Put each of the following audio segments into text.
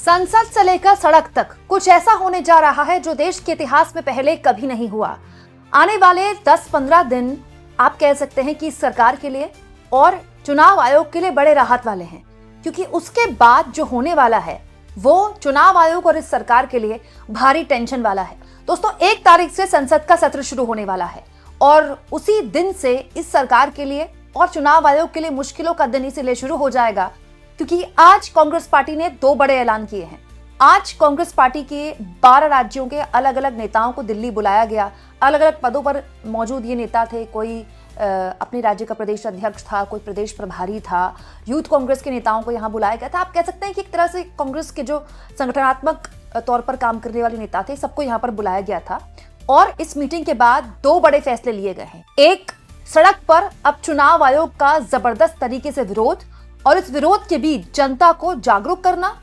संसद से लेकर सड़क तक कुछ ऐसा होने जा रहा है जो देश के इतिहास में पहले कभी नहीं हुआ। आने वाले 10-15 दिन आप कह सकते हैं कि सरकार के लिए और चुनाव आयोग के लिए बड़े राहत वाले हैं, क्योंकि उसके बाद जो होने वाला है वो चुनाव आयोग और इस सरकार के लिए भारी टेंशन वाला है। दोस्तों, 1 तारीख से संसद का सत्र शुरू होने वाला है और उसी दिन से इस सरकार के लिए और चुनाव आयोग के लिए मुश्किलों का दिन इसीलिए शुरू हो जाएगा क्योंकि आज कांग्रेस पार्टी ने 2 बड़े ऐलान किए हैं। आज कांग्रेस पार्टी के 12 राज्यों के अलग अलग नेताओं को दिल्ली बुलाया गया। अलग अलग पदों पर मौजूद ये नेता थे। कोई अपने राज्य का प्रदेश अध्यक्ष था, कोई प्रदेश प्रभारी था। यूथ कांग्रेस के नेताओं को यहाँ बुलाया गया था। आप कह सकते हैं कि एक तरह से कांग्रेस के जो संगठनात्मक तौर पर काम करने वाले नेता थे, सबको यहाँ पर बुलाया गया था। और इस मीटिंग के बाद 2 बड़े फैसले लिए गए हैं। एक, सड़क पर अब चुनाव आयोग का जबरदस्त तरीके से विरोध और इस विरोध के बीच जनता को जागरूक करना।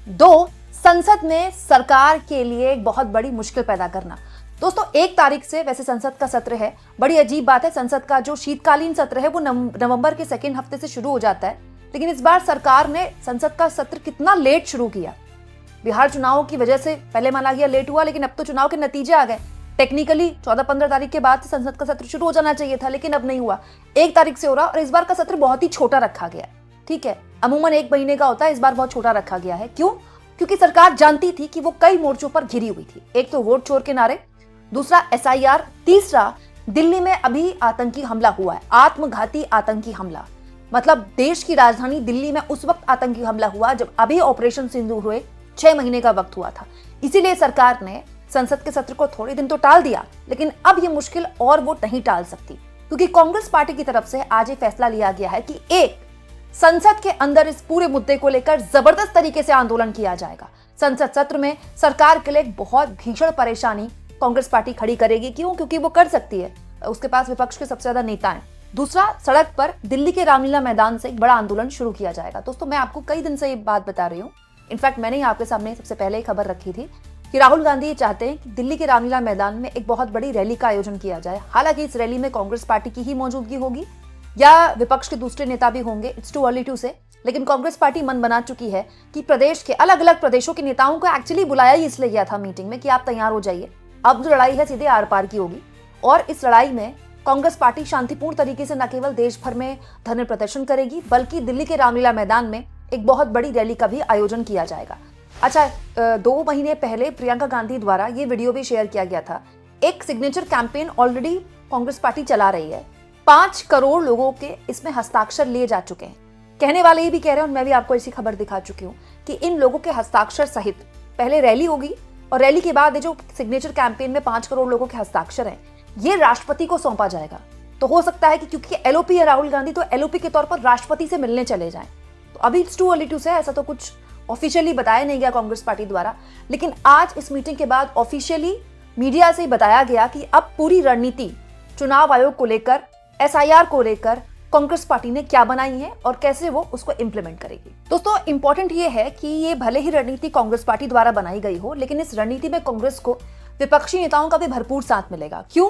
2, संसद में सरकार के लिए एक बहुत बड़ी मुश्किल पैदा करना। दोस्तों, 1 तारीख से वैसे संसद का सत्र है। बड़ी अजीब बात है, संसद का जो शीतकालीन सत्र है वो नवंबर के 2nd हफ्ते से शुरू हो जाता है, लेकिन इस बार सरकार ने संसद का सत्र कितना लेट शुरू किया। बिहार चुनाव की वजह से पहले माना गया लेट हुआ, लेकिन अब तो चुनाव के नतीजे आ गए। टेक्निकली 14-15 तारीख के बाद संसद का सत्र शुरू हो जाना चाहिए था, लेकिन अब नहीं हुआ। 1 तारीख से हो रहा और इस बार का सत्र बहुत ही छोटा रखा गया है। ठीक है, अमूमन 1 महीने का होता है, इस बार बहुत छोटा रखा गया है। क्यों? क्योंकि सरकार जानती थी कि वो कई मोर्चों पर घिरी हुई थी। एक तो वोट चोर के नारे, दूसरा SIR, तीसरा दिल्ली में अभी आतंकी हमला हुआ है, आत्मघाती आतंकी हमला। मतलब देश की राजधानी दिल्ली में उस वक्त आतंकी हमला हुआ जब अभी ऑपरेशन सिंदूर हुए 6 महीने का वक्त हुआ था। इसीलिए सरकार ने संसद के सत्र को थोड़े दिन तो टाल दिया, लेकिन अब ये मुश्किल और वो नहीं टाल सकती, क्योंकि कांग्रेस पार्टी की तरफ से आज ये फैसला लिया गया है कि एक, संसद के अंदर इस पूरे मुद्दे को लेकर जबरदस्त तरीके से आंदोलन किया जाएगा। संसद सत्र में सरकार के लिए बहुत भीषण परेशानी कांग्रेस पार्टी खड़ी करेगी। क्यों? क्योंकि वो कर सकती है, उसके पास विपक्ष के सबसे ज्यादा नेता हैं। दूसरा, सड़क पर दिल्ली के रामलीला मैदान से एक बड़ा आंदोलन शुरू किया जाएगा। दोस्तों, मैं आपको कई दिन से ये बात बता रही हूँ। इनफैक्ट मैंने आपके सामने सबसे पहले ही खबर रखी थी कि राहुल गांधी ये चाहते हैं कि दिल्ली के रामलीला मैदान में एक बहुत बड़ी रैली का आयोजन किया जाए। हालांकि इस रैली में कांग्रेस पार्टी की ही मौजूदगी होगी या विपक्ष के दूसरे नेता भी होंगे, इट्स टू अर्ली टू से। लेकिन कांग्रेस पार्टी मन बना चुकी है कि प्रदेश के अलग अलग प्रदेशों के नेताओं को एक्चुअली बुलाया ही इसलिए गया था मीटिंग में कि आप तैयार हो जाइए। अब जो लड़ाई है सीधे आर पार की होगी और इस लड़ाई में कांग्रेस पार्टी शांतिपूर्ण तरीके से न केवल देश भर में धरने प्रदर्शन करेगी, बल्कि दिल्ली के रामलीला मैदान में एक बहुत बड़ी रैली का भी आयोजन किया जाएगा। अच्छा, 2 महीने पहले प्रियंका गांधी द्वारा ये वीडियो भी शेयर किया गया था। एक signature campaign already Congress party चला रही है। 5 करोड़ लोगों के इसमें हस्ताक्षर लिए जा चुके हैं। कहने वाले ये भी कह रहे हैं, और मैं भी आपको ऐसी खबर दिखा चुकी हूँ कि इन लोगों के हस्ताक्षर सहित पहले रैली होगी और रैली के बाद ये जो सिग्नेचर कैंपेन में 5 करोड़ लोगों के हस्ताक्षर हैं, ये राष्ट्रपति को सौंपा जाएगा। तो हो सकता है कि क्योंकि LOP है राहुल गांधी, तो LOP के तौर पर राष्ट्रपति से मिलने चले जाएं। तो अभी इट्स टू अर्ली टू से, ऐसा तो कुछ ऑफिशियली बताया नहीं गया कांग्रेस पार्टी द्वारा, लेकिन आज इस मीटिंग के बाद ऑफिशियली मीडिया से बताया गया कि अब पूरी रणनीति चुनाव आयोग को लेकर, SIR को लेकर कांग्रेस पार्टी ने क्या बनाई है और कैसे वो उसको इंप्लीमेंट करेगी। दोस्तों, इंपॉर्टेंट ये है कि ये भले ही रणनीति कांग्रेस पार्टी द्वारा बनाई गई हो, लेकिन इस रणनीति में कांग्रेस को विपक्षी नेताओं का भी भरपूर साथ मिलेगा। क्यों?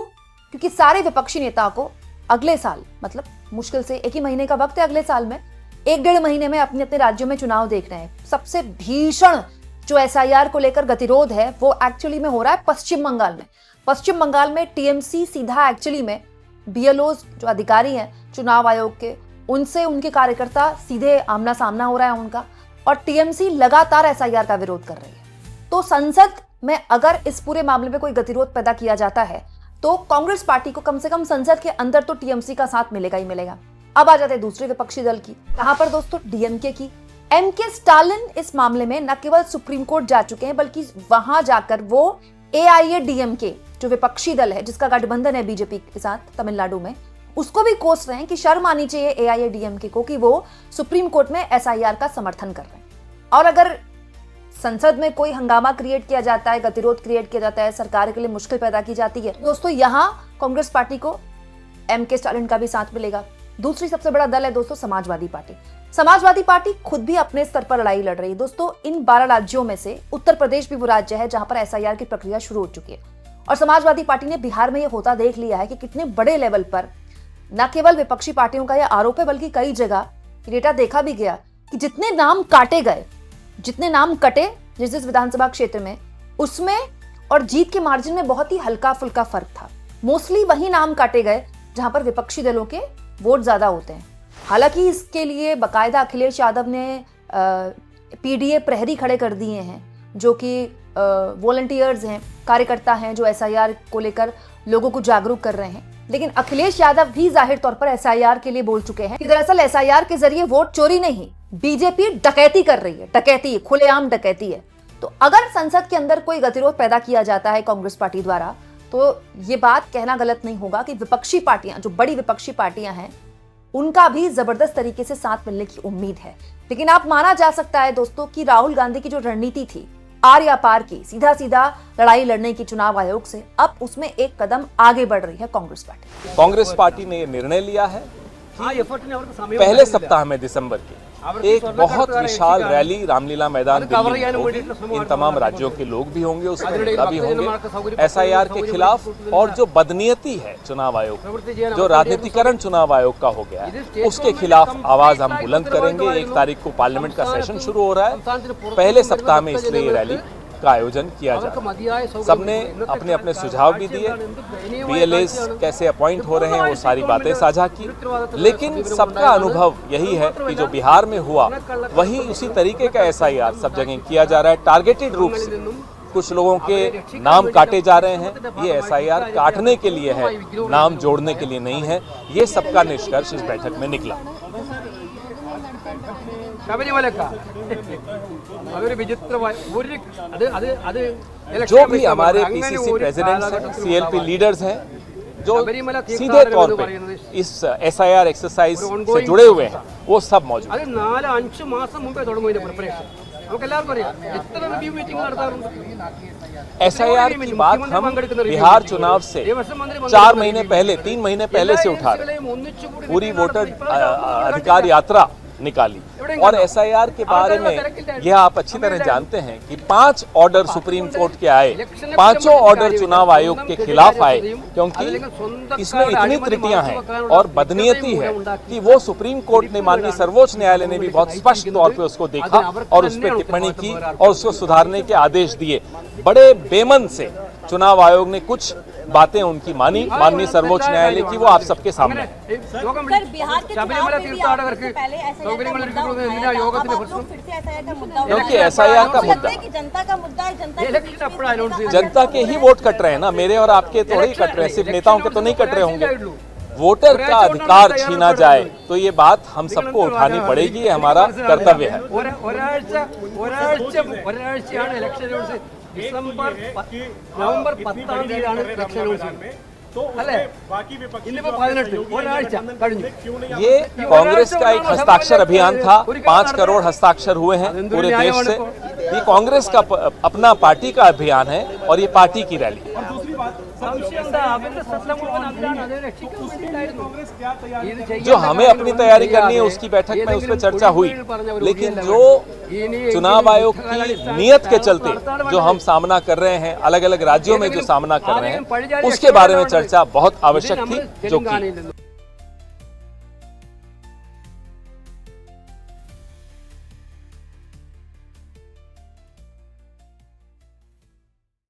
क्योंकि सारे विपक्षी नेताओं को अगले साल, मतलब मुश्किल से 1 ही महीने का वक्त है, अगले साल में 1-1.5 महीने में अपने अपने राज्यों में चुनाव देख रहे हैं। सबसे भीषण जो SIR को लेकर गतिरोध है वो एक्चुअली में हो रहा है पश्चिम बंगाल में। पश्चिम बंगाल में TMC सीधा एक्चुअली में BLOs जो अधिकारी हैं चुनाव आयोग के, उनसे उनके कार्यकर्ता सीधे आमना सामना हो रहा है उनका, और TMC लगातार SIR का विरोध कर रही है। तो संसद में अगर इस पूरे मामले में कोई गतिरोध पैदा किया जाता है तो कांग्रेस पार्टी को कम से कम संसद के अंदर तो TMC का साथ मिलेगा ही मिलेगा। अब आ जाते हैं दूसरे विपक्षी दल की, कहां पर दोस्तों? DMK की। MK स्टालिन इस मामले में न केवल सुप्रीम कोर्ट जा चुके हैं, बल्कि वहां जाकर वो AIADMK जो विपक्षी दल है जिसका गठबंधन है बीजेपी के साथ तमिलनाडु में, उसको भी कोस रहे हैं कि शर्म आनी चाहिए AIADMK को कि वो सुप्रीम कोर्ट में SIR का समर्थन कर रहे हैं। और अगर संसद में कोई हंगामा क्रिएट किया जाता है, गतिरोध क्रिएट किया जाता है, सरकार के लिए मुश्किल पैदा की जाती है, दोस्तों यहाँ कांग्रेस पार्टी को MK स्टालिन का भी साथ मिलेगा। दूसरी सबसे बड़ा दल है दोस्तों समाजवादी पार्टी। समाजवादी पार्टी खुद भी अपने स्तर पर लड़ाई लड़ रही है। दोस्तों, इन 12 राज्यों में से उत्तर प्रदेश भी वो राज्य है जहां पर SIR की प्रक्रिया शुरू हो चुकी है और समाजवादी पार्टी ने बिहार में ये होता देख लिया है कि कितने बड़े लेवल पर न केवल विपक्षी पार्टियों का यह आरोप है, बल्कि कई जगह डेटा देखा भी गया कि जितने नाम काटे गए, जितने नाम कटे जिस जिस विधानसभा क्षेत्र में, उसमें और जीत के मार्जिन में बहुत ही हल्का फुल्का फर्क था। मोस्टली वही नाम काटे गए जहां पर विपक्षी दलों के वोट ज्यादा होते हैं। हालांकि इसके लिए बाकायदा अखिलेश यादव ने पीडीए प्रहरी खड़े कर दिए हैं, जो कि वॉलंटियर्स हैं, कार्यकर्ता हैं, जो एसआईआर को लेकर लोगों को जागरूक कर रहे हैं। लेकिन अखिलेश यादव भी जाहिर तौर पर एसआईआर के लिए बोल चुके हैं कि दरअसल एसआईआर के जरिए वोट चोरी नहीं, बीजेपी डकैती कर रही है, डकैती, खुलेआम डकैती है। तो अगर संसद के अंदर कोई गतिरोध पैदा किया जाता है कांग्रेस पार्टी द्वारा, तो ये बात कहना गलत नहीं होगा कि विपक्षी पार्टियां, जो बड़ी विपक्षी पार्टियां हैं, उनका भी जबरदस्त तरीके से साथ मिलने की उम्मीद है। लेकिन आप माना जा सकता है दोस्तों कि राहुल गांधी की जो रणनीति थी आर या पार की, सीधा सीधा लड़ाई लड़ने की चुनाव आयोग से, अब उसमें एक कदम आगे बढ़ रही है कांग्रेस पार्टी ने ये निर्णय लिया है कि पहले सप्ताह में दिसंबर के एक बहुत विशाल रैली रामलीला मैदान दिल्ली में होगी। इन तमाम राज्यों के लोग भी होंगे, उसमें नेता भी होंगे। एसआईआर के खिलाफ और जो बदनीयती है चुनाव आयोग, जो राजनीतिकरण चुनाव आयोग का हो गया है, उसके खिलाफ आवाज हम बुलंद करेंगे। 1 तारीख को पार्लियामेंट का सेशन शुरू हो रहा है, पहले सप्ताह में इसलिए ये रैली का आयोजन किया जा रहा है। सबने अपने अपने सुझाव भी दिए, बीएलएस कैसे अपॉइंट हो रहे हैं वो सारी बातें साझा की। लेकिन सबका अनुभव यही है कि जो बिहार में हुआ वही उसी तरीके का एसआईआर सब जगह किया जा रहा है। टारगेटेड रूप से कुछ लोगों के नाम काटे जा रहे हैं। ये एसआईआर काटने के लिए है, नाम जोड़ने के लिए नहीं है। ये सबका निष्कर्ष इस बैठक में निकला। जो भी हमारे पीसीसी प्रेसिडेंट्स हैं, सीएलपी लीडर्स हैं, जो सीधे तौर पे इस एसआईआर एक्सरसाइज से जुड़े हुए हैं, वो सब मौजूद हैं। एसआईआर की बात हम बिहार चुनाव से 4 महीने पहले, 3 महीने पहले से उठा रहे हैं। पूरी वोटर अधिकार यात्रा निकाली और एसआईआर के बारे में यह आप अच्छी तरह जानते हैं कि 5 ऑर्डर सुप्रीम कोर्ट के आए, 5 ऑर्डर चुनाव आयोग के खिलाफ आए, क्योंकि इसमें इतनी त्रुटियां हैं और बदनीयती है कि वो सुप्रीम कोर्ट ने, माननीय सर्वोच्च न्यायालय ने भी बहुत स्पष्ट तौर पे उसको देखा और उस पर टिप्पणी की और उसको सुधारने के आदेश दिए। बड़े बेमन से चुनाव आयोग ने कुछ बातें उनकी मानी, माननीय सर्वोच्च न्यायालय की, वो आप सबके सामने है। क्योंकि एसआईआर का मुद्दा जनता के ही वोट कट रहे हैं ना, मेरे और आपके थोड़े ही कट रहे हैं, सिर्फ नेताओं के तो नहीं कट रहे होंगे। वोटर का अधिकार छीना जाए तो ये बात हम सबको उठानी पड़ेगी, ये हमारा कर्तव्य है। നവംബർ 10-ാം തീയതിയാണ് ഇലക്ഷൻ അല്ലേ? ये कांग्रेस का एक हस्ताक्षर अभियान था, 5 करोड़ हस्ताक्षर हुए हैं पूरे देश से। ये कांग्रेस का अपना पार्टी का अभियान है और ये पार्टी की रैली है। जो हमें अपनी तैयारी करनी है उसकी बैठक में उस पर चर्चा हुई, लेकिन जो चुनाव आयोग की नीयत के चलते जो हम सामना कर रहे हैं, अलग अलग राज्यों में जो सामना कर रहे हैं, उसके बारे में चर्चा बहुत आवश्यक थी, जो की